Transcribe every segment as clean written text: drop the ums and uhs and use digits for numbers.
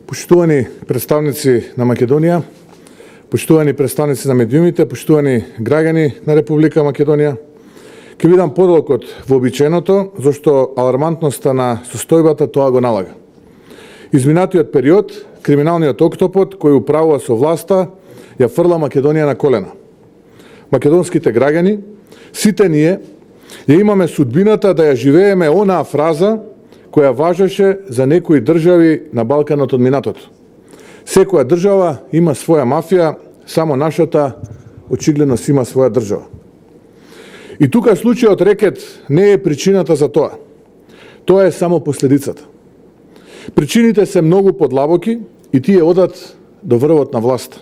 Поштувани представници на Македонија, поштувани представници на медиумите, поштувани граѓани на Република Македонија, ќе видам подолг од вообичаеното, зашто алармантноста на состојбата тоа го налага. Изминатиот период, криминалниот октопод кој управува со власта, ја фрла Македонија на колена. Македонските граѓани, сите ние, ја имаме судбината да ја живееме онаа фраза која важеше за некои држави на Балканот од минатото. Секоја држава има своја мафија, само нашата очигледно си има своја држава. И тука случајот рекет не е причината за тоа. Тоа е само последицата. Причините се многу подлабоки и тие одат до врвот на власта.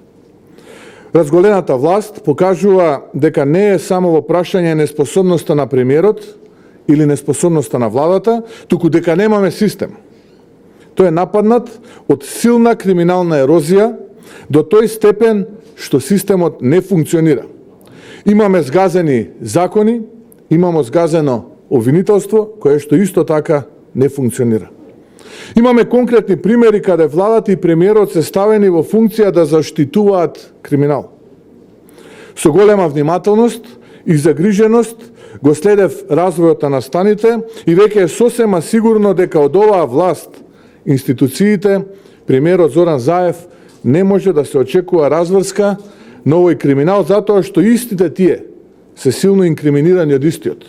Разголената власт покажува дека не е само во прашање неспособноста на премиерот или неспособноста на владата, туку дека немаме систем. Тој е нападнат од силна криминална ерозија до тој степен што системот не функционира. Имаме згазени закони, имаме згазено обвинителство, кое што исто така не функционира. Имаме конкретни примери каде владата и премиерот се ставени во функција да заштитуваат криминал. Со голема внимателност и загриженост го следев развојот на настаните и веќе е сосема сигурно дека од оваа власт, институциите, премиерот Зоран Заев не може да се очекува разврска на овој криминал, затоа што истите тие се силно инкриминирани од истиот.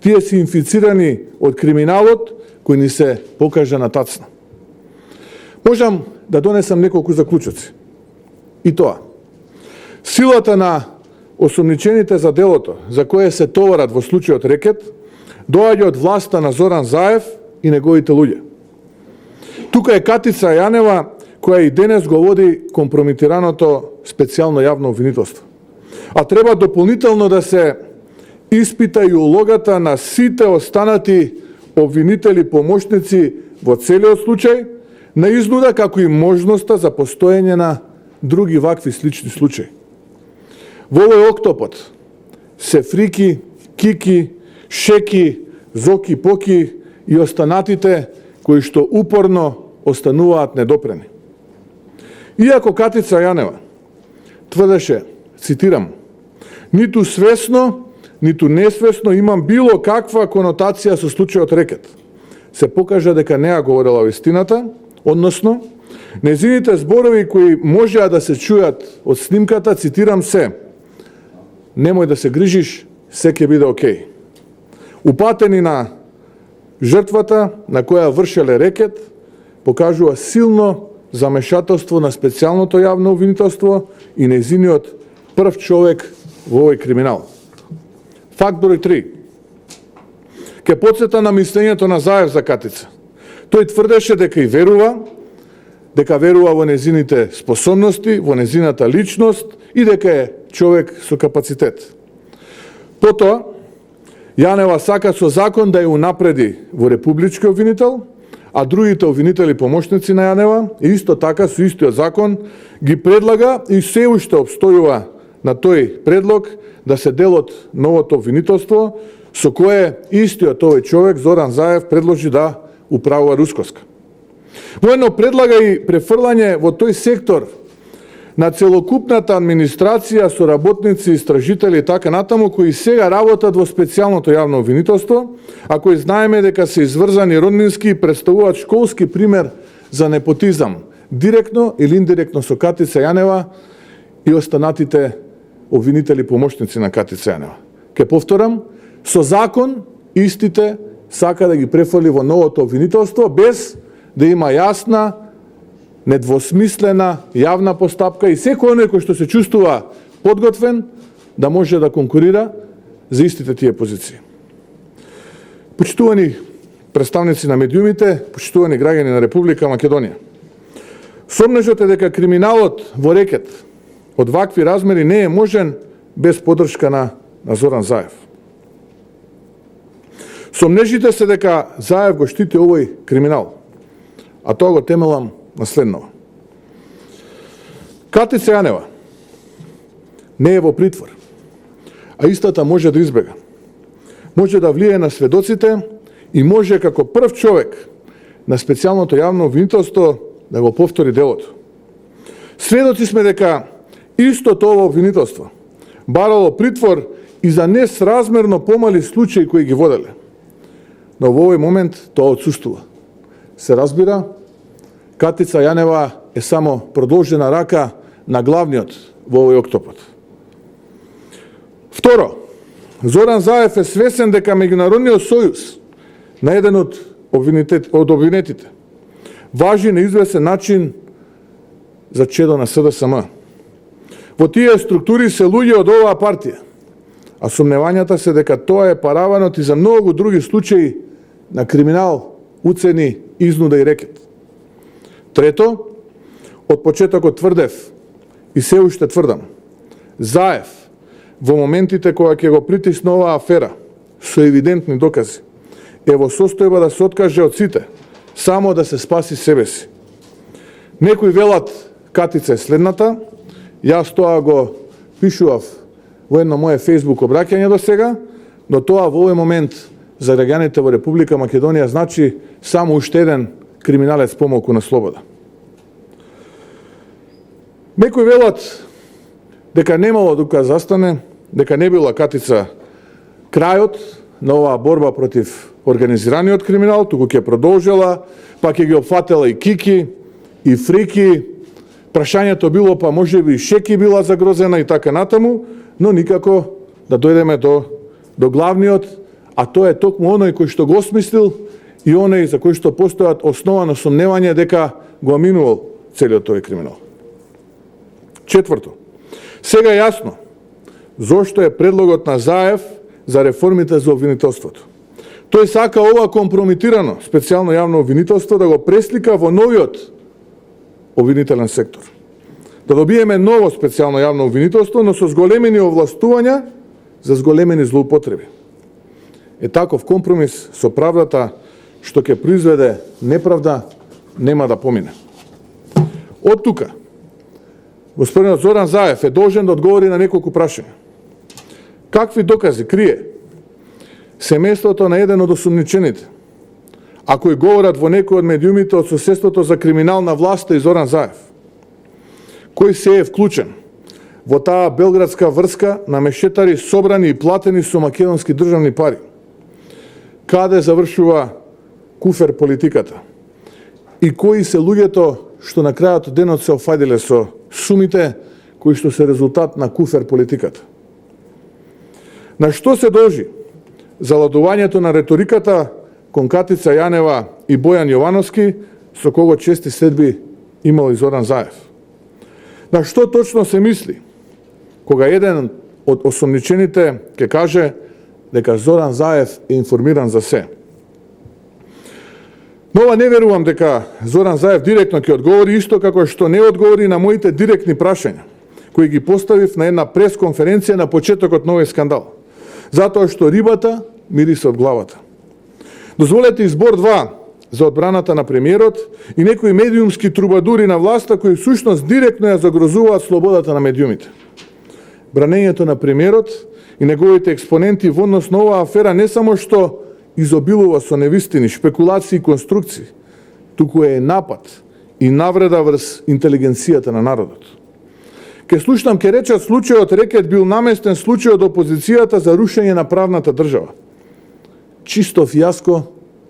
Тие се инфицирани од криминалот кој ни се покажа на тацна. Можам да донесам неколку заклучоци. И тоа. Силата на осомничените за делото, за кое се товарат во случајот рекет, доаѓа од власта на Зоран Заев и неговите луѓе. Тука е Катица Јанева, која и денес го води компромитираното специјално јавно обвинителство. А треба дополнително да се испита и улогата на сите останати обвинители помошници во целиот случај, на изнуда како и можноста за постоење на други вакви слични случаи. Во овој октопод се Фрики, Кики, Шеки, Зоки, Поки и останатите кои што упорно остануваат недопрени. Иако Катица Јанева тврдеше, цитирам, ниту свесно, ниту несвесно имам било каква конотација со случајот рекет, се покажа дека не ја говорела вистината, односно, незините зборови кои можеа да се чујат од снимката, цитирам се, немој да се грижиш, се ќе биде окей. Упатени на жртвата на која вршеле рекет, покажува силно замешателство на специјалното јавно обвинителство и нејзиниот прв човек во овој криминал. Факт број 3. Ке потсета на мислењето на Заев за Катица. Тој тврдеше дека и верува во незините способности, во незината личност и дека е човек со капацитет. Потоа, Јанева сака со закон да ја унапреди во републички обвинител, а другите обвинители помошници на Јанева, исто така со истиот закон, ги предлага и се уште обстојува на тој предлог да се дел од новото обвинителство, со кое истиот овој човек, Зоран Заев, предложи да управува Рускоска. Воедно предлага и префрлање во тој сектор на целокупната администрација со работници, истражители и така натаму, кои сега работат во специјалното јавно обвинителство, а кои знаеме дека се изврзани роднински и представуваат школски пример за непотизам, директно или индиректно со Катица Јанева и останатите обвинители помошници на Катица Јанева. Ке повторам, со закон истите сака да ги префрли во новото обвинителство без да има јасна, недвосмислена јавна постапка и секој оној кој што се чувствува подготвен да може да конкурира за истите тие позиции. Почитувани представници на медиумите, почитувани граѓани на Република Македонија, сомнежот е дека криминалот во рекет од вакви размери не е можен без поддршка на Зоран Заев. Сомнежите се дека Заев го штити овој криминал, а тоа го темелам на следново. Катица Јанева не е во притвор, а истата може да избега. Може да влие на сведоците и може како прв човек на специјалното јавно обвинителство да го повтори делото. Сведоци сме дека истото ова обвинителство барало притвор и за несразмерно помали случаи кои ги воделе. Но во овој момент тоа отсуствува. Се разбира, Катица Јанева е само продолжена рака на главниот во овој октопод. Второ, Зоран Заев е свесен дека меѓународниот сојуз на еден од обвинетите важи на известен начин за чедо на СДСМ. Во тие структури се луѓе од оваа партија, а сомневањата се дека тоа е параванот и за многу други случаи на криминал, уцени, изнуда и рекет. Трето, од почетокот тврдев и се уште тврдам, Заев во моментите кога ќе го притисне оваа афера со евидентни докази е во состојба да се откаже од сите, само да се спаси себе си. Некои велат Катица е следната, јас тоа го пишував во едно моје Facebook обраќање до сега, но тоа во овој момент за граѓаните во Република Македонија значи само уште еден криминалец помалку на слобода. Некои велат дека немало дука застане, дека не била Катица крајот на оваа борба против организираниот криминал, туку ќе продолжила, па ќе ги опфатела и Кики, и Фрики, прашањето било па можеби и Шеки била загрозена и така натаму, но никако да дојдеме до главниот, а тоа е токму оној кој што го осмислил и оној за кој што постојат основано сомневање дека го минувал целиот тој криминал. Четврто, сега е јасно зошто е предлогот на Заев за реформите за обвинителството. Тој сака ова компромитирано специјално јавно обвинителство да го преслика во новиот обвинителен сектор. Да добиеме ново специјално јавно обвинителство, но со зголемени овластувања за зголемени злоупотреби. Е таков компромис со правдата што ќе произведе неправда нема да помине. Од тука, господинот Зоран Заев е должен да одговори на неколку прашања. Какви докази крие семејството на еден од осумничените, а кои говорат во некој од медиумите од соседството за криминална власта и Зоран Заев? Кој се е вклучен во таа белградска врска на мешетари собрани и платени со македонски државни пари? Каде завршува куфер политиката? И кои се луѓето што на крајот од денот се офајдиле со сумите кои што се резултат на куфер политиката? На што се должи заладувањето на реториката кон Катица Јанева и Бојан Јовановски, со кого чести следби имал и Зоран Заев? На што точно се мисли кога еден од осомничените ќе каже дека Зоран Заев е информиран за се? Но ова не верувам дека Зоран Заев директно ќе одговори, исто како што не одговори на моите директни прашања, кои ги поставив на една пресконференција на почетокот на овој скандал. Затоа што рибата мирише од главата. Дозволете избор 2 за одбраната на премиерот и некои медиумски трубадури на власта кои всушност директно ја загрозуваат слободата на медиумите. Бранењето на премиерот и неговите експоненти во однос на оваа афера не само што изобилува со невистини, шпекулации и конструкции, туку е напад и навреда врз интелигенцијата на народот. Ке слушнам ке речат случајот рекет бил наместен случај од опозицијата за рушење на правната држава. Чисто фијаско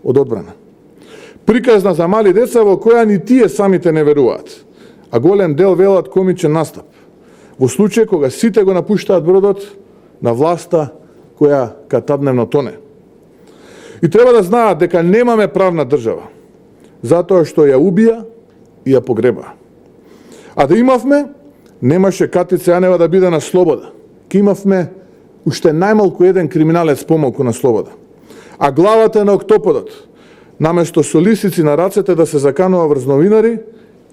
од одбрана. Приказна за мали деца во која ни тие самите не веруваат, а голем дел велат комичен настап. Во случај кога сите го напуштаат бродот на власта која катадневно тоне. И треба да знаат дека немаме правна држава, затоа што ја убија и ја погреба. А да имавме, немаше Катица Јанева да биде на слобода. Ке имавме уште најмалку еден криминалец помалку на слобода. А главата на октоподот, наместо со лисици на рацете да се заканува врз новинари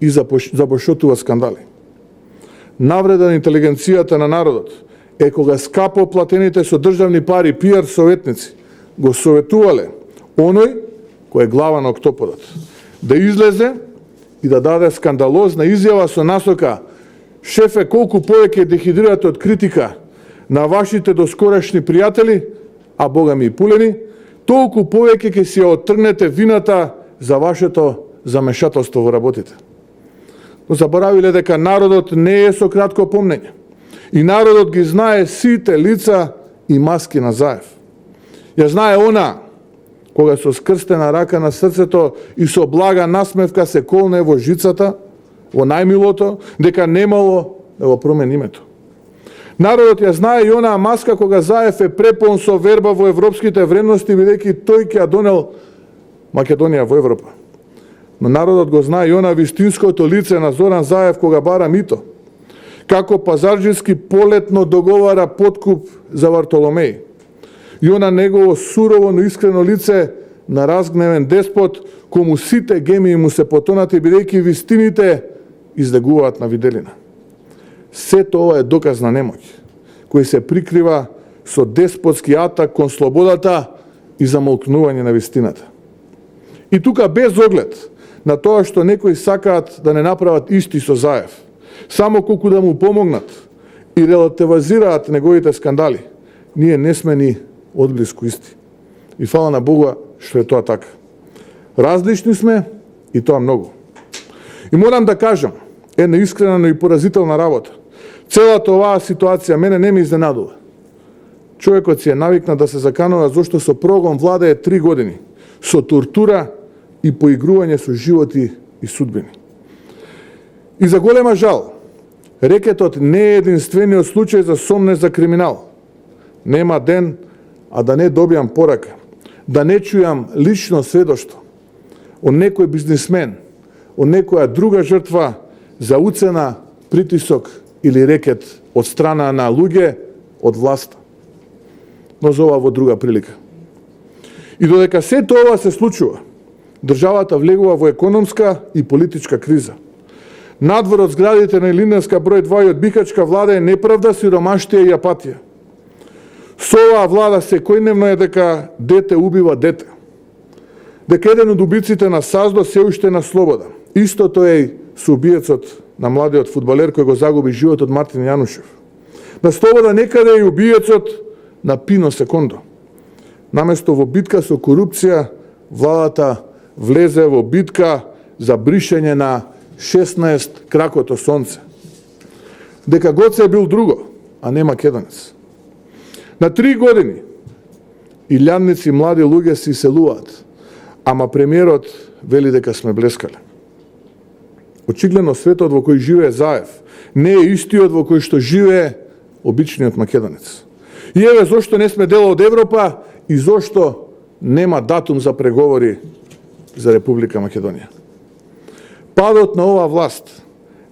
и запошотува скандали. Навреда на интелигенцијата на народот е кога скапо платените со државни пари пиар советници го советувале оној кој е глава на октоподот да излезе и да даде скандалозна изјава со насока: шефе, колку повеќе дехидрирате од критика на вашите доскорешни пријатели, а бога ми и пулени, толку повеќе ќе си ја оттргнете вината за вашето замешателство во работите. но заборавиле дека народот не е со кратко помнење. И народот ги знае сите лица и маски на Заев. Ја знае она, кога со скрстена рака на срцето и со блага насмевка се колне во жицата, во најмилото, дека немало да го промени името. Народот ја знае и онаа маска кога Заев е препон со верба во европските вредности, бидејќи тој ќе ја донел Македонија во Европа. Но народот го знае и она вистинското лице на Зоран Заев кога бара мито, како пазарџиски полетно договара подкуп за Вартоломеј. И она негово сурово, но искрено лице на разгневен деспот, кому сите гемии му се потонати, бидејќи вистините излегуваат на виделина. Сето ова е доказ на немоќ, кој се прикрива со деспотски атак кон слободата и замолкнување на вистината. И тука без оглед на тоа што некои сакаат да не направат исти со Заев, само колку да му помогнат и релативизираат неговите скандали, ние не сме ни одблиску исти. И фала на Бога што е тоа така. Различни сме и тоа многу. И морам да кажам, една искрена, но и поразителна работа. Целата оваа ситуација мене не ме изненадува. Човекот си е навикнат да се заканува зашто со прогон владее 3 години, со тортура и поигрување со животи и судбини. И за голема жал, рекетот не е единствениот случај за сомнеж за криминал. Нема ден, а да не добијам порака, да не чујам лично сведоштво од некој бизнисмен, од некоја друга жртва за уцена, притисок или рекет од страна на луѓе од власта. Но за ова во друга прилика. И додека сето ова се случува, државата влегува во економска и политичка криза. Надвор од зградите на Илинденска број 2 и од Бихачка влада е неправда, сиромаштија и апатија. Со оваа влада секојдневно е дека дете убива дете. Дека еден од убиците на Саздо се уште на слобода. Истото е и со убиецот на младиот фудбалер кој го загуби животот Мартин Јанушев. На слобода некаде е и убиецот на Пино Секондо. Наместо во битка со корупција, владата влезе во битка за бришење на 16 кракото сонце. Дека Гоце бил друго, а не македонец. На 3 години илјадници млади луѓе се иселуваат, ама премиерот вели дека сме блескале. Очигледно светот во кој живее Заев не е истиот во кој што живее обичниот македонец. И еве зошто не сме дел од Европа и зошто нема датум за преговори за Република Македонија. Падот на оваа власт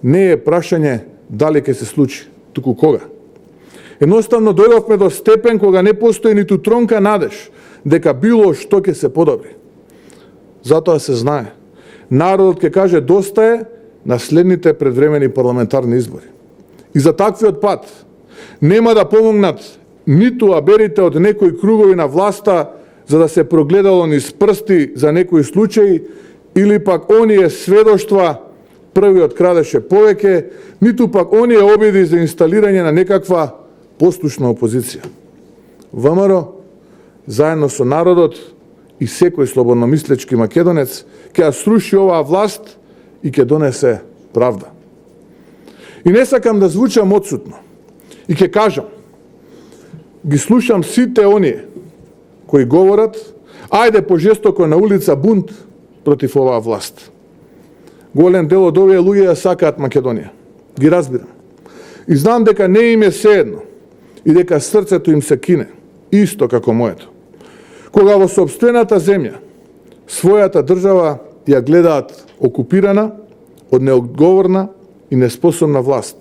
не е прашање дали ќе се случи, туку кога. Едноставно дојдовме до степен кога не постои ниту тронка надеж дека било што ќе се подобри. Затоа се знае, народот ќе каже доста е на следните предвремени парламентарни избори. И за таквиот пат нема да помогнат ниту аберите од некои кругови на власта за да се прогледало низ прсти за некои случаи, или пак оние сведоштва првиот крадеше повеќе, ниту пак оние обиди за инсталирање на некаква послушна опозиција. ВМРО, заедно со народот и секој слободномислечки македонец, ќе ја сруши оваа власт и ќе донесе правда. И не сакам да звучам одсутно. И ќе кажам, ги слушам сите оние кои говорат, ајде пожестоко на улица бунт против оваа власт. Голем дел од овие луѓе ја сакаат Македонија. Ги разбирам. И знам дека не им е сеедно и дека срцето им се кине, исто како моето. Кога во сопствената земја, својата држава ја гледаат окупирана од неодговорна и неспособна власт.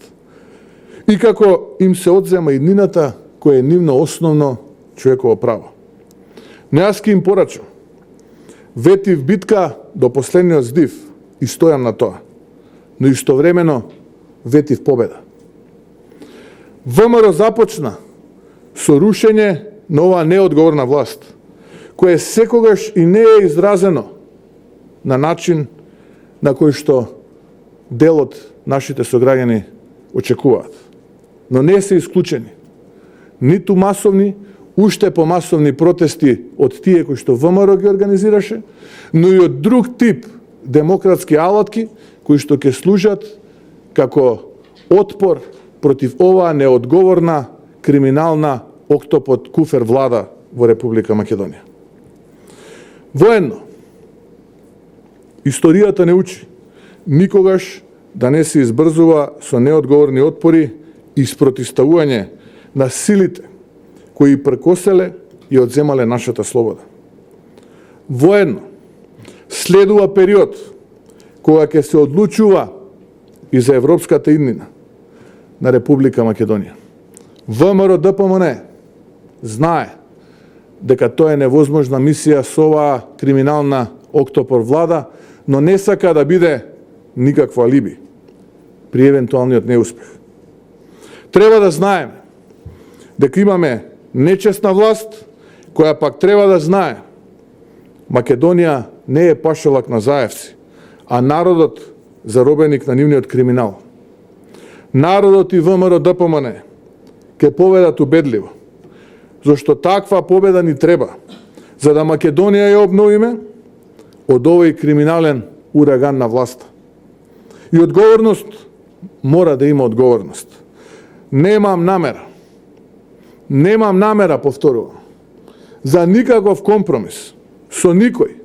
И како им се одзема иднината која е нивно основно човеково право. Но јас ки им порачам. Ветив битка до последниот здив и стојам на тоа. Но истовремено ветив победа. ВМРО започна со рушење на оваа неодговорна власт, кое секогаш и не е изразено на начин на кој што дел од нашите сограѓани очекуваат. Но не се исклучени ниту масовни, уште помасовни протести од тие кои што ВМРО ги организираше, но и од друг тип демократски алатки, кои што ќе служат како отпор против оваа неодговорна криминална октопод куфер влада во Република Македонија. Воедно, историјата не учи никогаш да не се избрзува со неодговорни отпори и спротивставување на силите кои прекоселе и одземале нашата слобода. Воедно, следува период кога ќе се одлучува и за европската иднина на Република Македонија. ВМРО-ДПМН знае дека тоа е невозможна мисија со оваа криминална октопор влада, но не сака да биде никакво алиби при евентуалниот неуспех. Треба да знаеме дека имаме нечесна власт, која пак треба да знае Македонија не е пашалак на заевци, а народот заробеник на нивниот криминал. Народот и ВМРО-ДПМН ќе победат убедливо, зашто таква победа ни треба, за да Македонија ја обновиме од овој криминален ураган на власта. И одговорност мора да има одговорност. Немам намера, повторувам, за никаков компромис со никој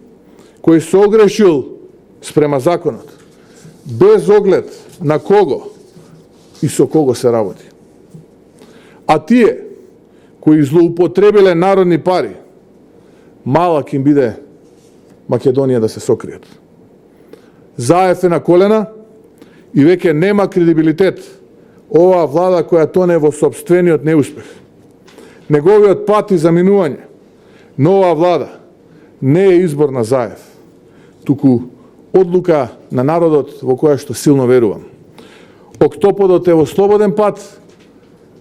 кој се огрешил спрема законот, без оглед на кого и со кого се работи. А тие кои злоупотребиле народни пари, малак им биде Македонија да се сокријат. Заев е на колена и веќе нема кредибилитет оваа влада која тоне во сопствениот неуспех. Неговиот пат и заминување на оваа влада не е избор на Заев, туку одлука на народот во која што силно верувам. Октоподот е во слободен пат,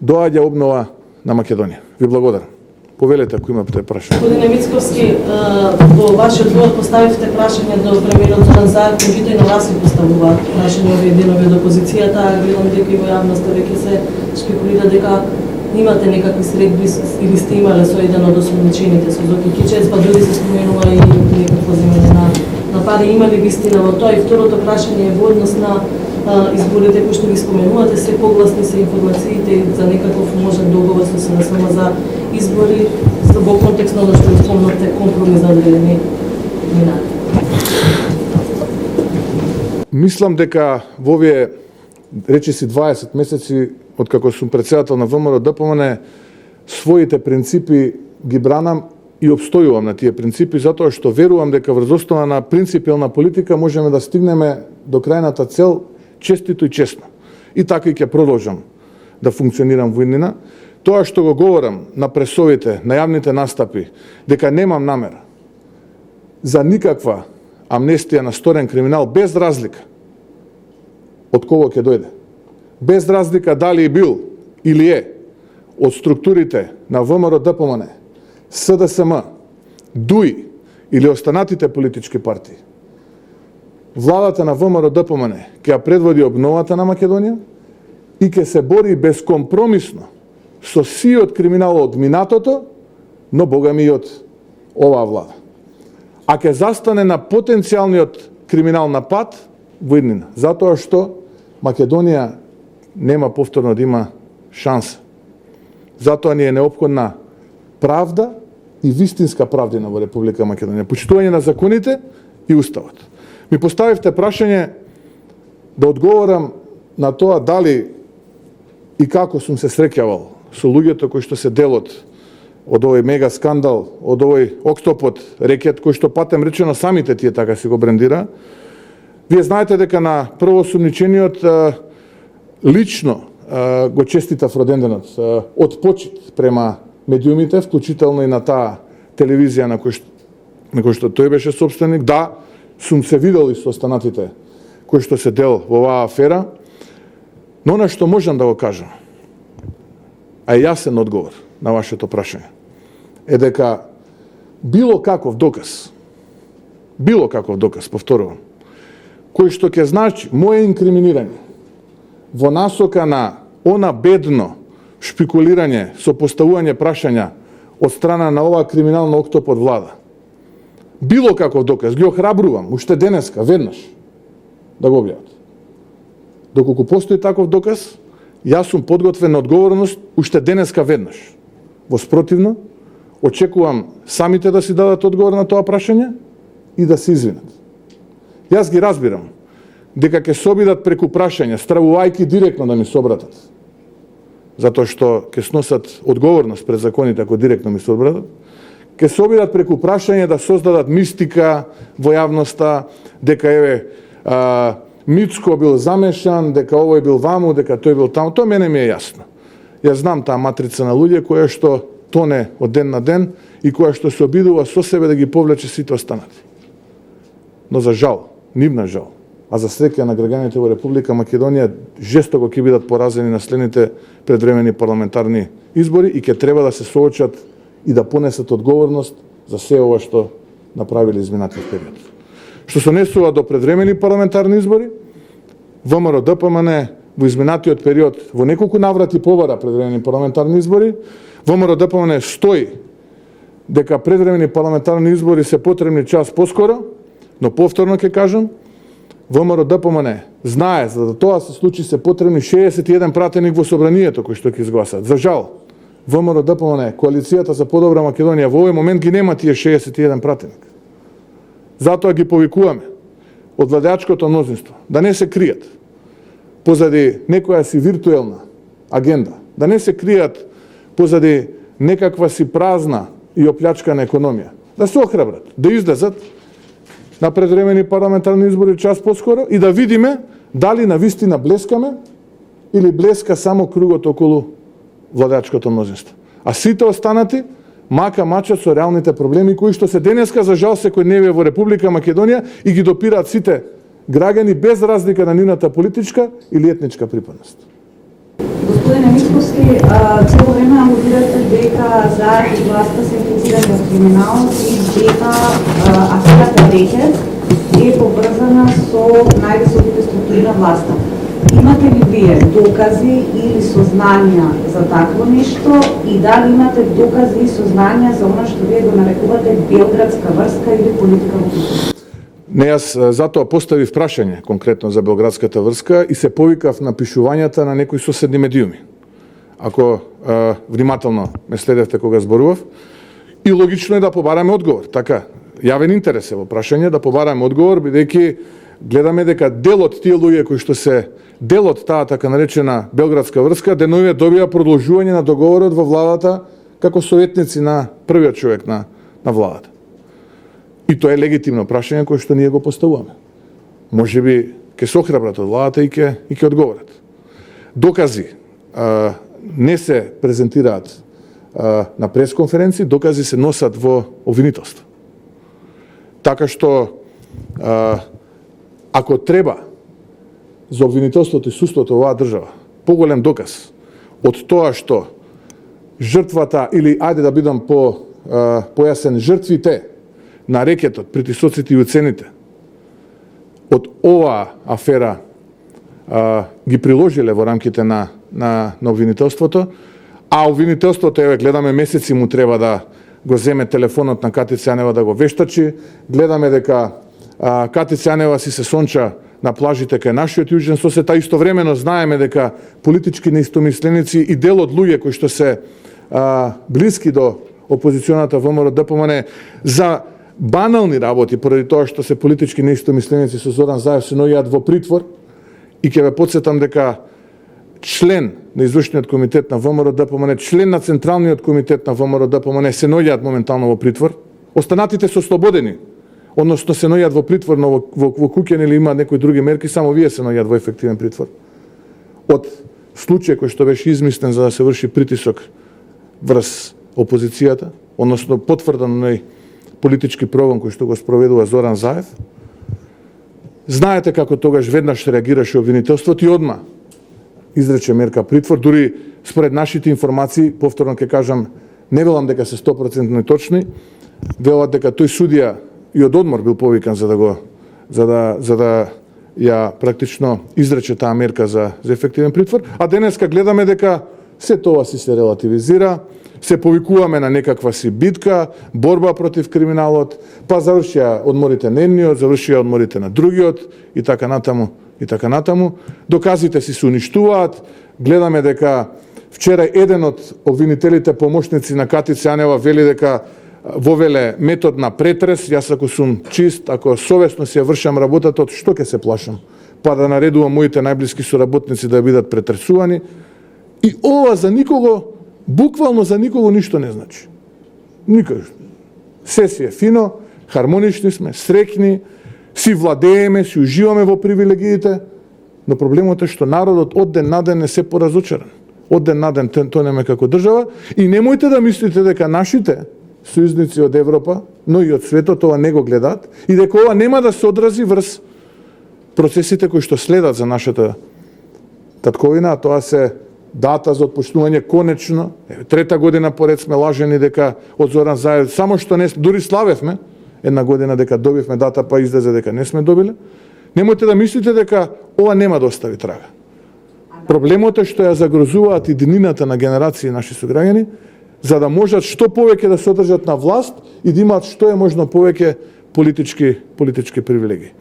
доаѓа обнова на Македонија. Ви благодарам. Повелете ако имате прашање. Господине Мицковски, во вашиот одговор поставивте прашање до премиерот Зоран Заев, меѓутоа и на вас ви поставуваат прашање овие денови од опозицијата, гледам дека и во јавноста веќе се шпекулира дека имате некакви средби или сте имале со еден од осомничените, со Зоки Кичец, па дури се споменува и некакво земење на пари. Има ли вистина во тоа? И второто прашање е во однос на изборите кои што ги споменувате, се погласни се информациите за некаков можен договор со СНСМ за избори во контекст на оно што спомнавте компромис за одредени минати. Мислам дека во овие речиси 20 месеци откако сум председател на ВМРО-ДПМН, своите принципи ги бранам и обстојувам на тие принципи, затоа што верувам дека врз основа на принципелна политика можеме да стигнеме до крајната цел честито и честно. И така и ќе продолжам да функционирам во иднина. Тоа што го говорам на пресовите, на јавните настапи, дека немам намера за никаква амнестија на сторен криминал, без разлика од кого ќе дојде. Без разлика дали бил или е од структурите на ВМРО-ДПМН, СДСМ, ДУИ или останатите политички партии. Владата на ВМРО-ДПМН ќе ја предводи обновата на Македонија и ќе се бори безкомпромисно со сиот криминал од минатото, но богами и од оваа влада. А ќе застане на потенцијалниот криминал на пат во иднина, затоа што Македонија нема повторно да има шанса. Затоа ни е неопходна правда и вистинска правдина во Република Македонија, почитување на законите и уставот. Ми поставивте прашање да одговорам на тоа дали и како сум се среќавал со луѓето кои што се дел од овој мега скандал, од овој октопод рекет, кој што патем речено самите тие така си го брендира. Вие знаете дека на првосомничениот лично го честитав роденденот од почит према медиумите, вклучително и на таа телевизија на кој што тој беше собственик. Да, сум се видел и со останатите кои што се дел во оваа афера, но она што можам да го кажам, а јасен одговор на вашето прашање, е дека било каков доказ, повторувам, кој што ќе значи моје инкриминирање во насока на она бедно шпекулирање со поставување прашања од страна на оваа криминална октопод влада. Било каков доказ, ги охрабрувам, уште денеска, веднаш, да го објават. Доколку постои таков доказ, јас сум подготвен на одговорност уште денеска веднаш. Во спротивно, очекувам самите да си дадат одговор на тоа прашање и да се извинат. Јас ги разбирам дека ќе се обидат преку прашања, стравувајќи директно да ми се обратат. Затоа што ќе сносат одговорност пред законите ако директно ми се обратат. Ќе се обидат преку прашање да создадат мистика во јавноста, дека Мицко бил замешан, дека овој бил ваму, дека тој бил таму. Тоа мене ми е јасно. Јас знам таа матрица на луѓе која што тоне од ден на ден и која што се обидува со себе да ги повлече сите останати. Но за жал, нивна жал, а за среќа на граѓаните во Република Македонија, жестоко ќе бидат поразени на следните предвремени парламентарни избори и ќе треба да се соочат и да понесат одговорност за се ова што направиле изминатиот период. Што се однесува до предвремени парламентарни избори, ВМРО-ДПМН во изминатиот период во неколку наврати побара предвремени парламентарни избори. ВМРО-ДПМН стои дека предвремени парламентарни избори се потребни час поскоро, но повторно ќе кажам, ВМРО-ДПМН знае за да тоа се случи се потребни 61 пратеник во собранието кои што ќе изгласат. За жал, ВМРО-ДПМН, коалицијата за подобра Македонија во овој момент ги нема тие 61 пратеник. Затоа ги повикуваме од владеачкото мнозинство да не се кријат позади некоја си виртуелна агенда, да не се кријат позади некаква си празна и оплячкана економија, да се охрабрат, да излезат на предвремени парламентарни избори час поскоро и да видиме дали навистина блескаме или блеска само кругот околу владеачкото мнозинство. А сите останати мака мачат со реалните проблеми кои што се денеска за жал секојдневие во Република Македонија и ги допираат сите граѓани без разлика на нивната политичка или етничка припадност. Господине Мицковски, цело време алудирате дека заедно и власта се инфицирани од криминалот и дека аферата Рекет е поврзана со највисоките структури на власта. Имате ли вие докази или сознанија за такво нешто и дали имате докази и сознанија за она што вие го нарекувате белградска врска или политика во култура? Не, јас затоа поставив прашање конкретно за белградската врска и се повикав на пишувањата на некои соседни медиуми. Ако внимателно ме следевте кога зборував, и логично е да побараме одговор. Така, јавен интерес е во прашање да побараме одговор, бидејќи гледаме дека дел од тие луѓе кои што се дел од таа така наречена белградска врска деновиве добија продолжување на договорот во владата како советници на првиот човек на владата. И тоа е легитимно прашање кое што ние го поставуваме. Можеби ќе се охрабрат од владата и ќе одговорат. Докази не се презентираат на пресконференци, докази се носат во обвинителство. Така што ако треба за обвинителството и судството во оваа држава поголем доказ од тоа што жртвата или ајде да бидам појасен, жртвите на рекетот, притисоците и уцените од оваа афера ги приложиле во рамките на обвинителството, а обвинителството, еве, гледаме месеци му треба да го земе телефонот на Катица Јанева да го вештачи, гледаме дека Катица Јанева си се сонча на плажите кај нашиот јужен сосед, а истовремено знаеме дека политички неистомисленици и дел од луѓе кои што се блиски до опозиционата ВМРО-ДПМН за банални работи, поради тоа што се политички неистомисленици со Зоран Заев се наоѓаат во притвор, и ќе ве потсетам дека член на извршниот комитет на ВМРО-ДПМН, член на Централниот комитет на ВМРО-ДПМН се наоѓаат моментално во притвор. Останатите се ослободени, односно се наоѓаат во притвор, но во куќен или има некои други мерки, само вие се наоѓаат во ефективен притвор. Од случај кој што беше измислен за да се врши притисок врз опозицијата, односно потврден на политички прогон кој што го спроведува Зоран Заев. Знаете како тогаш веднаш реагираше обвинителството и одма изрече мерка притвор, дури според нашите информации, повторно ќе кажам, не велам дека се 100% точни, велат дека тој судија и од одмор бил повикан за да ја практично изрече таа мерка за ефективен притвор, а денеска гледаме дека се тоа си се релативизира, се повикуваме на некаква си битка, борба против криминалот, па завршија одморите на едниот, завршија одморите на другиот и така натаму, и така натаму. Доказите си се уништуваат. Гледаме дека вчера еден од обвинителите помошници на Кати Цјанева вели дека вовеле метод на претрес. Јас ако сум чист, ако совесно си ја вршам работата, од што ќе се плашам? Па да наредувам моите најблиски соработници да бидат претресувани. И ова за никого, буквално за никого ништо не значи. Никој. Се си е фино, хармонични сме, среќни, си владееме, си уживаме во привилегиите, но проблемот е што народот од ден на ден е се поразочаран. Од ден на ден тонеме како држава и немојте да мислите дека нашите сојузници од Европа, но и од светот ова не го гледаат и дека ова нема да се одрази врз процесите кои што следат за нашата татковина, а тоа се дата за отпуштување конечно. Трета година поред сме лажени дека од Зоран Заев, само што не дури славевме една година дека добивме дата, па излезе дека не сме добиле. Немојте да мислите дека ова нема да остави трага. Проблемот е што ја загрозуваат иднината на генерации наши сограѓани, за да можат што повеќе да се одржат на власт и да имаат што е можно повеќе политички привилегии.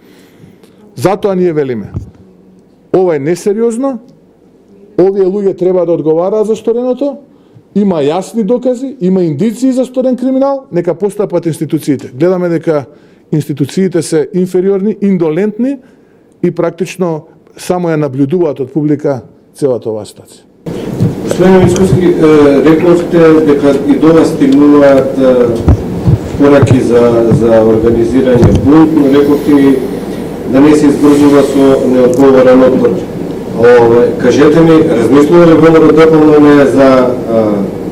Затоа ние велиме, ова е несериозно, овие луѓе треба да одговараат за стореното, има јасни докази, има индиции за сторен криминал, нека постапат институциите. Гледаме дека институциите се инфериорни, индолентни и практично само ја наблюдуваат од публика целата оваа ситуација. Господин Мицкоски, рековте дека и до вас стигнуваат пораки за организирање бунт, но рековте да не се избрзува со неодговорен одговор. Кажете ми, размислува ли ВМРО за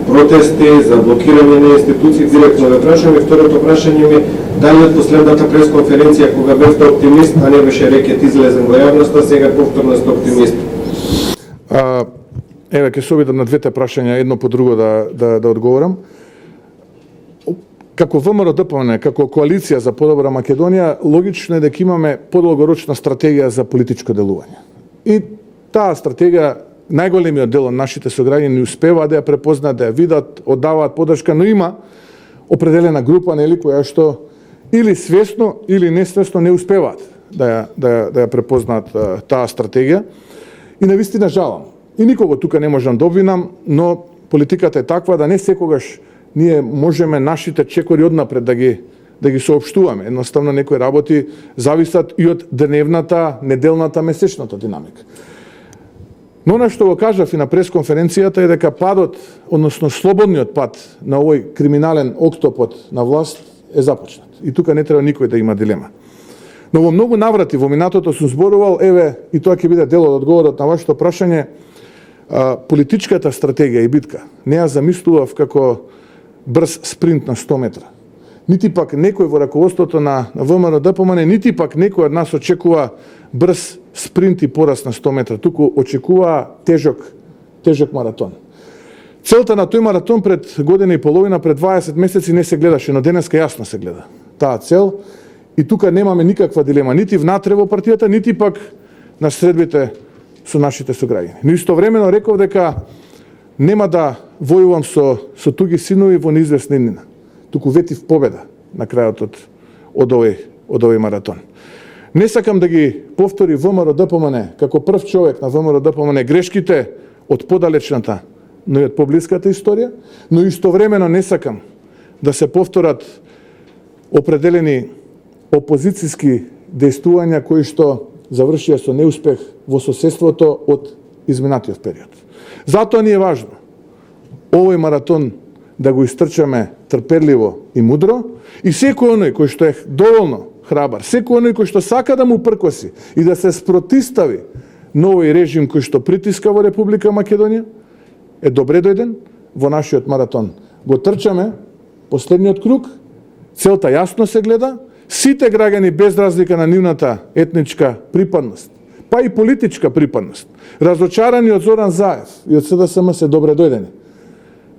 протести, за блокирање на институции? Директно ве прашувам. И второто прашање ми, дали од последната пресконференција кога бевте оптимист, а не беше рекет излезен во јавноста, сега повторно сте оптимист? Еве, ќе се обидам на двете прашања, едно по друго да одговорам. Како ВМРО-ДПМН, како коалиција за подобра Македонија, логично е дека имаме подолгорочна стратегија за политичко делување. И таа стратегија, најголемиот дел од нашите сограѓани успеваат да ја препознаат, да ја видат, оддаваат поддршка, но има определена група, нели, која што или свесно или несвесно не успеваат да ја препознаат таа стратегија. И навистина жалам. И никого тука не можам да обвинам, но политиката е таква да не секогаш ние можеме нашите чекори однапред да ги соопштуваме. Едноставно некои работи зависат и од дневната, неделната, месечната динамика. Но она што го кажав и на пресконференцијата е дека падот, односно слободниот пат на овој криминален октопод на власт е започнат. И тука не треба никој да има дилема. Но во многу наврати во минатото сум зборувал, еве, и тоа ќе биде дел од одговорот на вашето прашање, политичката стратегија и битка не ја замислував како брз спринт на 100 метра. Нити пак некој во раководството на ВМРО-ДПМН, нити пак некој од нас очекува брз спринт и пораз на 100 метра. Туку очекува тежок маратон. Целта на тој маратон пред година и половина, пред 20 месеци не се гледаше, но денеска јасно се гледа таа цел. И тука немаме никаква дилема, нити внатре во партијата, нити пак на средбите со нашите сограѓани. Но истовремено реков дека нема да војувам со туги синови во неизвестна иднина. Туку ветив победа на крајот од овој маратон. Не сакам да ги повтори ВМРО-ДПМН како прв човек на ВМРО-ДПМН грешките од подалечната, но и од поблиската историја, но истовремено не сакам да се повторат определени опозицијски дејствувања кои што завршија со неуспех во соседството од изминатиот период. Затоа ни е важно овој маратон да го истрчаме трпеливо и мудро и секој оној кој што е доволно храбар, секој оној кој што сака да му пркоси и да се спротистави новој режим кој што притиска во Република Македонија е добре дојден во нашиот маратон. Го трчаме последниот круг, целта јасно се гледа, сите граѓани без разлика на нивната етничка припадност, па и политичка припадност, разочарани од Зоран Заев и од СДСМ се добре дојдени.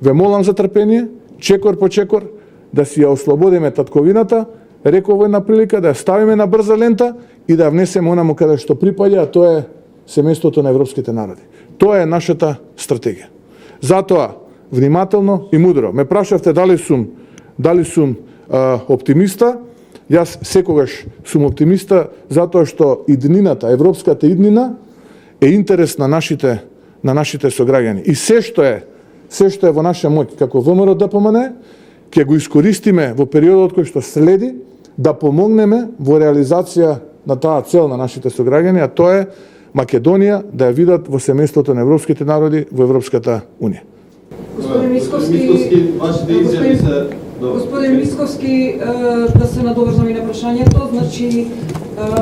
Ве молам за трпение, чекор по чекор, да си ја ослободиме татковината, реков во една прилика, да ја ставиме на брза лента и да ја внесеме онаму каде што припаѓа, а тоа е семејството на европските народи. Тоа е нашата стратегија. Затоа внимателно и мудро. Ме прашавте дали сум оптимиста. Јас секогаш сум оптимиста затоа што иднината, европската иднина е интерес на нашите сограѓани. И се што е во наша моќ како ВМРО ДПМН, ќе го искористиме во периодот кој што следи да помогнеме во реализација на таа цел на нашите сограѓани, а тоа е Македонија да ја видат во семејството на европските народи во Европската Унија. Господин Мисковски, да се надоврзам и на прашањето, значи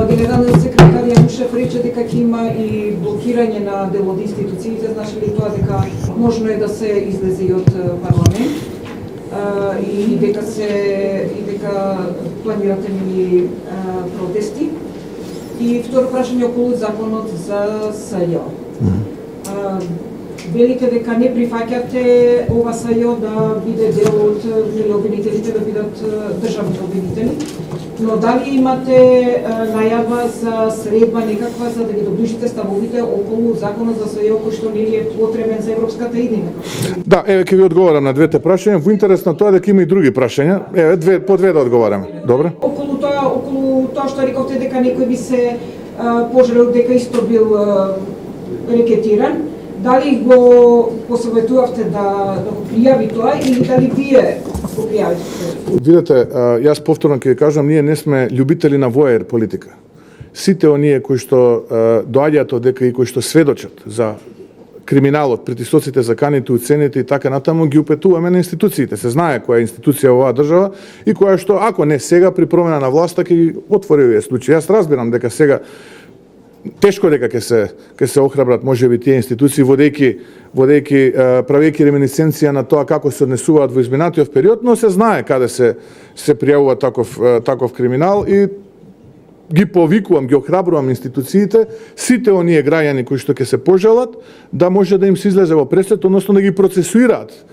генералниот секретар Јанушев рече дека ќе има и блокирање на дел од институциите, значи ли тоа дека можно е да се излезе и од парламент и дека планирате ни протести. И второ прашање околу законот за СЈО. Велите дека не прифаќате ова СЈО да биде дел од обвинителите, да бидат државни обвинители, но дали имате најава за средба некаква за да ги доближите ставовите околу законот за СЈО кој што не е потребен за европската иднина? Да, еве ќе ви одговорам на двете прашања. Во интерес на тоа дека има и други прашања. Еве по две да одговараме. Добро? Околу тоа што рековте дека некој би се пожелел дека исто бил рекетиран, дали го посоветувавте да го пријави тоа или дали вие го пријавите? Видете, јас повторно ќе ви кажам, ние не сме љубители на воер политика. Сите оние кои што доаѓаат одека и кои што сведочат за криминалот, притисоците, заканите, уцените и така натаму, ги упетуваме на институциите. Се знае која е институција во оваа држава и која што, ако не сега, при промена на власта, ќе ги отвори овие случаи. Јас разбирам дека сега тешко дека ќе се охрабрат можеби тие институции водејќи правејќи реминисценција на тоа како се однесуваат во изминатиот период, но се знае каде се пријавува таков криминал и ги повикувам, ги охрабрувам институциите, сите оние граѓани кои што ќе се пожелат да може да им се излезе во пресуд, односно да ги процесуираат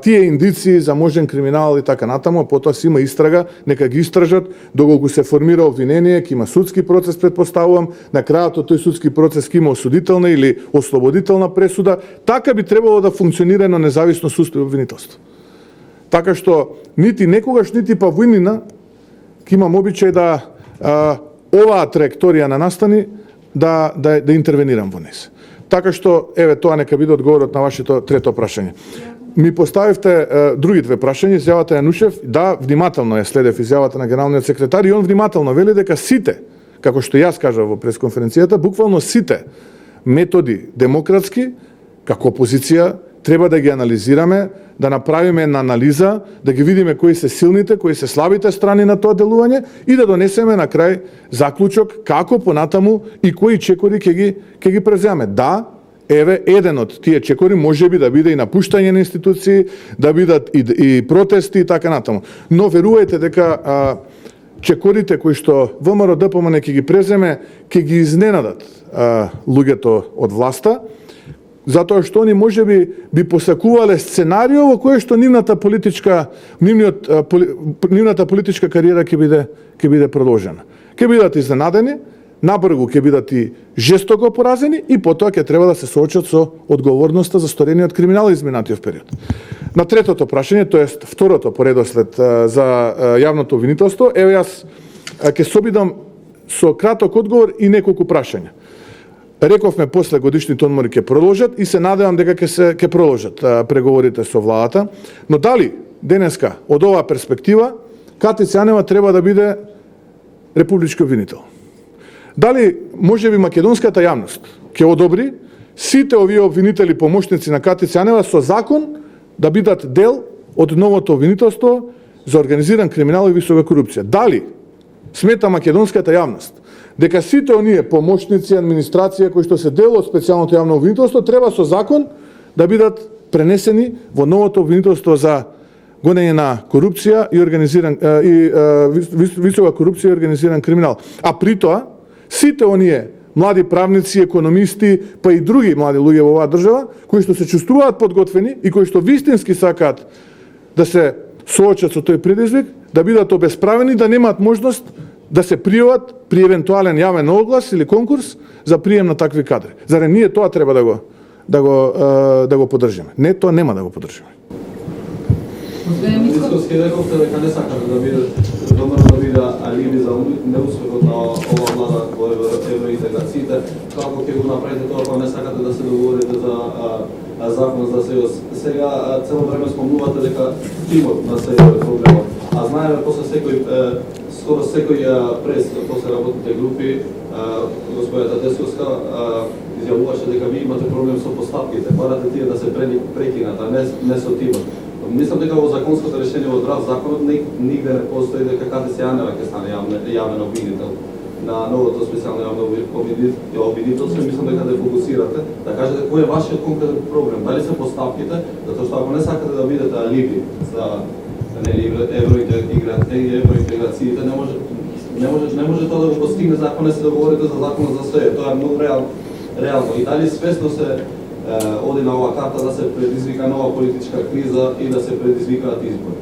тие индиции за можен криминал и така натаму, потоа си има истрага, нека ги истражат, доколку се формира обвинение, ќе има судски процес, предпоставувам, на крајот од тој судски процес ќе има осудителна или ослободителна пресуда, така би требало да функционира едно независно судство и обвинителство. Така што нити некогаш, нити па во иднина ќе имам обичај да оваа траекторија на настани да интервенирам во неса. Така што, еве, тоа нека биде одговорот на вашето трето прашање. Ми поставивте други две прашања, изјавата Јанушев, да, внимателно ја следев изјавата на генералниот секретар и он внимателно вели дека сите, како што јас кажав во пресконференцијата, буквално сите методи демократски, како опозиција, треба да ги анализираме, да направиме една анализа, да ги видиме кои се силните, кои се слабите страни на тоа делување и да донесеме на крај заклучок како понатаму и кои чекори ќе ги преземе. Да, еве, еден од тие чекори можеби да биде и напуштање на институции, да бидат и протести и така натаму. Но верувајте дека чекорите кои што ВМРО ДПМН ќе ги преземе, ќе ги изненадат луѓето од власта, затоа што они можеби би посакувале сценарио во кое што нивната политичка кариера ќе биде продолжена. Ќе бидат изненадени, набргу ќе бидат и жестоко поразени и потоа ќе треба да се соочат со одговорноста за сторениот криминал изминатиот период. На третото прашање, тоест второто по редослед за јавното обвинителство, еве јас ќе се обидам со краток одговор и неколку прашања. Рековме после годишните одмори ќе продолжат и се надевам дека ќе продолжат преговорите со владата, но дали денеска од оваа перспектива Кати Цијанева треба да биде републички обвинител? Дали можеби македонската јавност ќе одобри сите овие обвинители помошници на Кати Цијанева со закон да бидат дел од новото обвинителство за организиран криминал и висока корупција? Дали смета македонската јавност дека сите оние помошници, администрација кои што се дел од специјалното јавно обвинителство треба со закон да бидат пренесени во новото обвинителство за гонење на корупција и висока корупција и организиран криминал? А при тоа сите оние млади правници, економисти, па и други млади луѓе во оваа држава кои што се чувствуваат подготвени и кои што вистински сакаат да се соочат со тој предизвик, да бидат обесправени, да немаат можност да се пријават при евентуален јавен оглас или конкурс за прием на такви кадри. Зарем ние тоа треба да го поддржиме? Не, тоа нема да го поддржиме. Господин Мицкоски. Мицкоски рековте дека не сакате да биде ВМРО да биде алиби за неуспехот на ова влада во евроинтеграциите. Како ќе го направите тоа кога не сакате да се договорите за закон за Съюз? Сега цело време спомнувате дека тимот на Съюз е проблемот. А знаеме после скоро секој прес после работните групи господјата Десковска изјавуваше дека ви имате проблем со постапките, барате тие да се прекинат, а не со тимот. Мислам дека во законското решение во здрав законот нигде не постои дека КТС Јанева ќе стане јавен обвинител на новото специјално јавно обвинителство. Мислам дека да фокусирате, да кажете кој е вашиот конкретен проблем, дали се постапките, затоа што ако не сакате да бидете алиби за евроинтеграциите, не може тоа да го постигне ако не се договорите за законот за све. Тоа е многу реално. И дали свесно се оди на ова карта да се предизвика нова политичка криза и да се предизвикаат избори?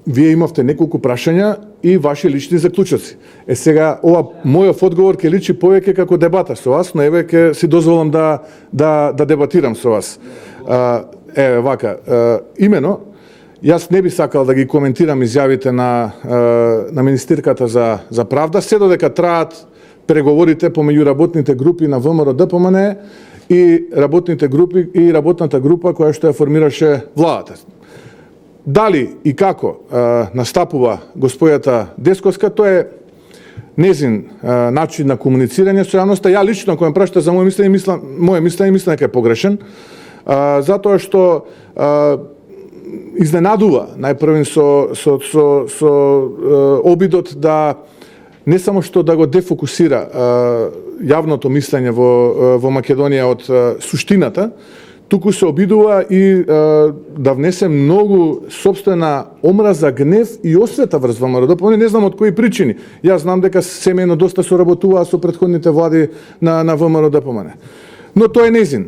Вие имавте неколку прашања и ваши лични заклучоци. Сега, ова мојов одговор ќе личи повеќе како дебата со вас, но еве ќе си дозволам да дебатирам со вас. Еве вака, имено, јас не би сакал да ги коментирам изјавите на министерката за правда, се додека траат преговорите помеѓу работните групи на ВМРО ДПМН и работните групи и работната група која што ја формираше владата. Дали и како настапува господјата Десковска, тоа е незин начин на комуницирање со јавноста. Ја лично кога ме прашате за моје мислење, мислам дека е погрешен, затоа што изненадува најпрвен со обидот да не само што да го дефокусира јавното мислење во Македонија од суштината, туку се обидува и да внесе многу собствена омраза, гнев и освета врз ВМРО ДПМН, не знам од кои причини. Јас знам дека семејно доста соработуваа со претходните влади на ВМРО ДПМН. Но тоа е незин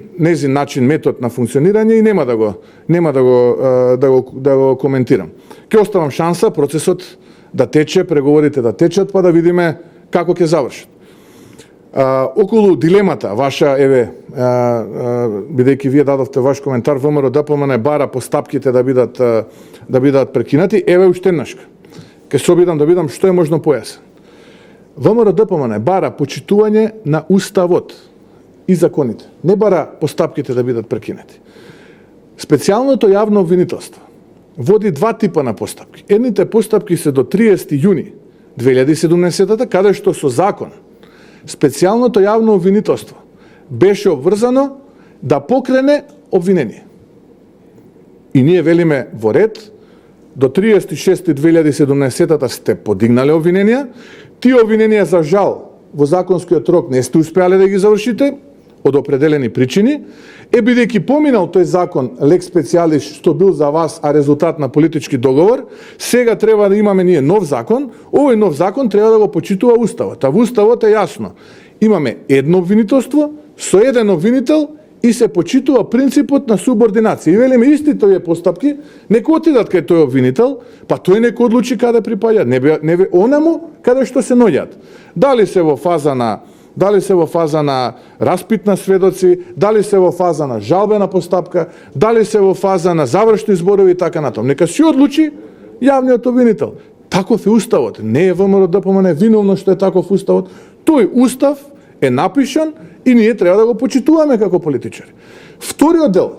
начин, метод на функционирање и нема да го коментирам. Ќе оставам шанса процесот да тече, преговорите да течат, па да видиме како ќе завршат. Околу дилемата ваша, еве, бидејќи вие дадовте ваш коментар, ВМРО ДПМН бара постапките да бидат прекинати, еве уште еднашка. Ке се обидам да бидам што е можно појасен. ВМРО ДПМН бара почитување на уставот и законите. Не бара постапките да бидат прекинати. Специјалното јавно обвинителство води два типа на постапки. Едните постапки се до 30 јуни 2017, каде што со закон специјалното јавно обвинителство беше обврзано да покрене обвинение. И ние велиме во ред, до 36.2017 сте подигнале обвиненија, тие обвиненија за жал во законскиот рок не сте успеале да ги завршите, од определени причини, бидејќи поминал тој закон лек специјалис што бил за вас, а резултат на политички договор, сега треба да имаме ние нов закон, овој нов закон треба да го почитува уставот. А во уставот е јасно. Имаме едно обвинителство со еден обвинител и се почитува принципот на субординација. И велиме истите овие постапки нека отидат кај тој обвинител, па тој нека одлучи каде припаѓаат, не онаму каде што се наоѓаат. Дали се во фаза на распит на сведоци, дали се во фаза на жалбена постапка, дали се во фаза на завршни зборови и така натаму. Нека си одлучи јавниот обвинител. Таков е уставот. Не е ВМРО ДПМН виновно што е таков уставот. Тој устав е напишан и ние треба да го почитуваме како политичари. Вториот дел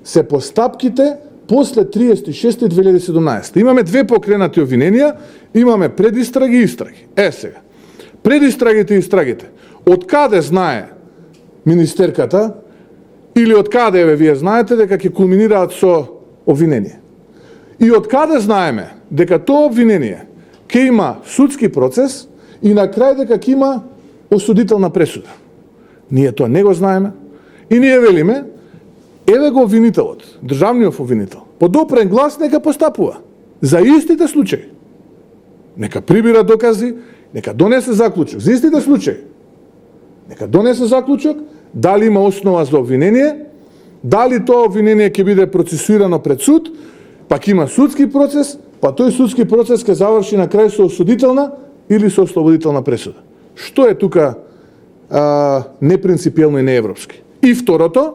се постапките после 36.2017. Имаме две покренати обвиненија, имаме предистраги и истраги. Сега. Предистрагите и истрагите. Од каде знае министерката или од каде вие знаете дека ќе кулминираат со обвинение? И од каде знаеме дека тоа обвинение ќе има судски процес и на крај дека ќе има осудителна пресуда? Ние тоа не го знаеме и ние велиме, еве го обвинителот, државниот обвинител, под опрен глас нека постапува за истите случаи. Нека прибира докази, нека донесе заклучок за истите случаи. Нека донесе заклучок дали има основа за обвинение, дали тоа обвинение ќе биде процесуирано пред суд, па ќе има судски процес, па тој судски процес ќе заврши на крај со осудителна или со ослободителна пресуда. Што е тука непринципиелно и неевропски? И второто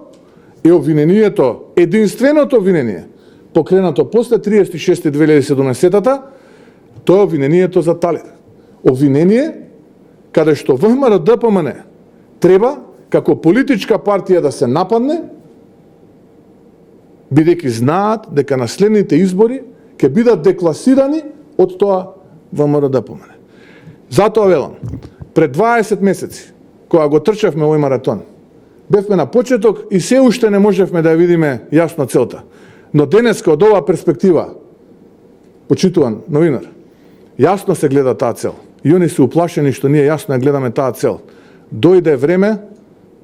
е обвинението, единственото обвинение покренато после 36.2017, тоа е обвинението за Талер. Обвинение каде што ВМРО ДПМН треба како политичка партија да се нападне, бидејќи знаат дека на следните избори ќе бидат декласирани од тоа ВМРО ДПМН. Затоа велам, пред 20 месеци, кога го трчавме овој маратон, бевме на почеток и се уште не можевме да ја видиме јасно целта. Но денеска од оваа перспектива, почитуван новинар, јасно се гледа таа цел. И они се уплашени што ние јасно ја гледаме таа цел. Дојде време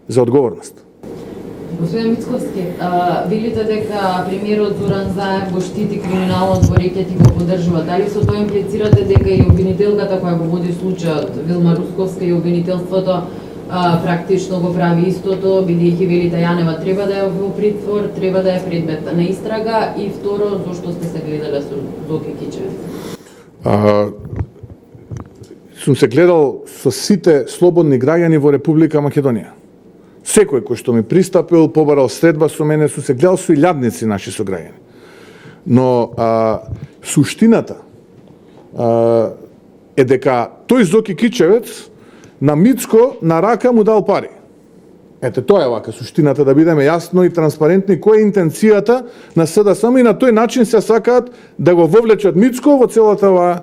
за одговорност. Господин Мицковски, велите дека премиерот Зоран Заев го штити криминалот во рекети го поддржува. Дали со тоа имплицирате дека и обвинителката која го води случајот Вилма Русковска и обвинителството практично го прави истото, бидејќи велите Јанева треба да е во притвор, треба да е предмет на истрага, и второ, зошто сте се гледале со Зоки Кичевец? Сум се гледал со сите слободни граѓани во Република Македонија. Секој кој што ми пристапил, побарал средба со мене, сум се гледал со илјадници наши сограѓани. Но суштината е дека тој Зоки Кичевец на Мицко на рака му дал пари. Ете, тоа е вака суштината, да бидеме јасно и транспарентни која е интенцијата на СДСМ, и на тој начин се сакаат да го вовлечат Мицко во целата оваа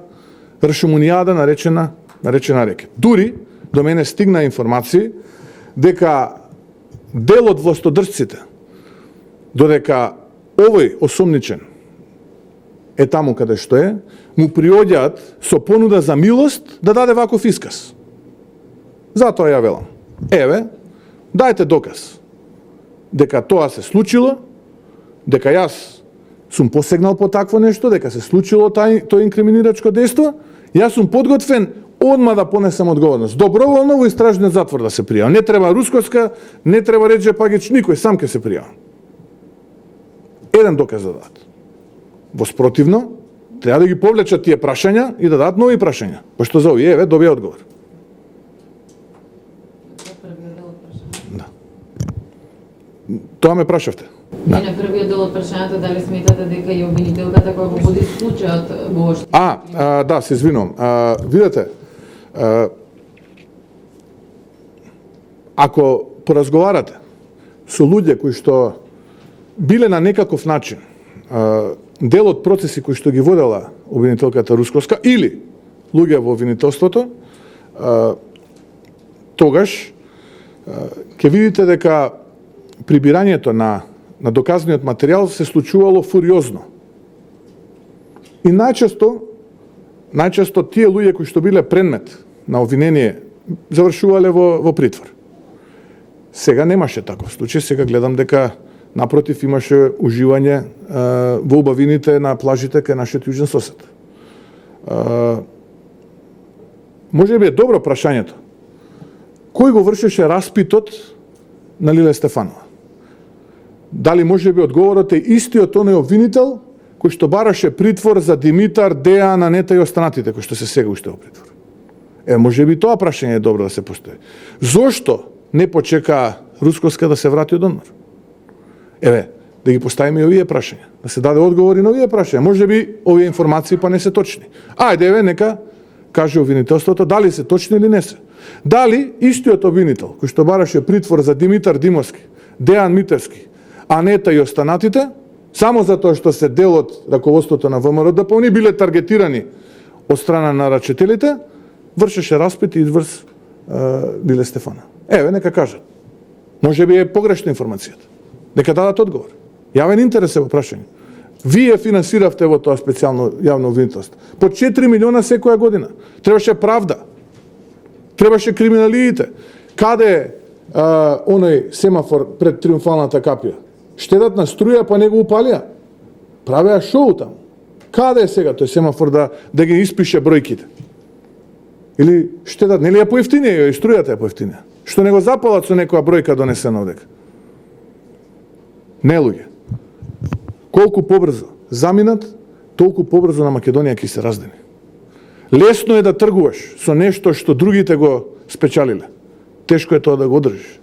рашомунијада наречена рекет. Дури до мене стигна информации дека дел од властодржците, додека овој осомничен е таму каде што е, му приоѓаат со понуда за милост да даде ваков исказ. Затоа ја велам. Еве, дајте доказ дека тоа се случило, дека јас сум посегнал по такво нешто, дека се случило тој инкриминирачко дејство, јас сум подготвен одма да понесам одговорност. Доброволно во истражниот затвор да се пријавам. Не треба Русковска, не треба Реджеп Агич, никој, сам ќе се пријавам. Еден доказ да дадат. Во спротивно, треба да ги повлечат тие прашања и да дадат нови прашања. Пошто за овие, еве, добија одговор. Да. Тоа ме прашавте. Да. И на првиот дел од прашањето, дали сметате дека и обвинителката која го води случајот го оштети? Да, се извинувам. Видете, ако поразговарате со луѓе кои што биле на некаков начин дел од процеси кои што ги водела обвинителката Русковска или луѓе во обвинителството, тогаш ќе видите дека прибирањето на доказниот материјал се случувало фуриозно. И најчесто тие луѓе кои што биле предмет на обвинение завршувале во притвор. Сега немаше таков случај, сега гледам дека напротив имаше уживање во убавините на плажите кај нашиот јужен сосед. Може би е добро прашањето. Кој го вршеше распитот на Лиле Стефанова? Дали може би одговорот е истиот оној обвинител кој што бараше притвор за Димитар, Дејан, Анета и останатите кои што се сега уште во притвор? Може би тоа прашање е добро да се постои. Зошто не почека Русковска да се врати од одмор? Да ги поставиме и овие прашања, да се даде одговори на овие прашања. Може би овие информации па не се точни. Ајде, нека каже обвинителството дали се точни или не се. Дали истиот обвинител кој што бараше притвор за Димитар Димовски, Дејан Митерски, Анета и останатите, само затоа што се дел од раководството на ВМРО ДПМН биле таргетирани од страна на рачителите, вршеше распит и изврз Лиле Стефана. Нека кажат. Може би е погрешна информацијата. Нека дадат одговор. Јавен интерес е во прашање. Вие финансиравте во тоа специјално јавно обвинителство. По 4 милиона секоја година. Требаше правда. Требаше криминалиите. Каде е оној семафор пред Триумфалната капија? Штедат на струја, па не го упалија. Правеа шоу таму. Каде е сега тој семафор да ги испише бројките? Или штедат, нели е поевтинија, и струјата е поевтинија? Што не го запалат со некоја бројка донесена одека? Не, луѓе. Колку побрзо заминат, толку побрзо на Македонија ќе се раздени. Лесно е да тргуваш со нешто што другите го спечалиле. Тешко е тоа да го одржиш.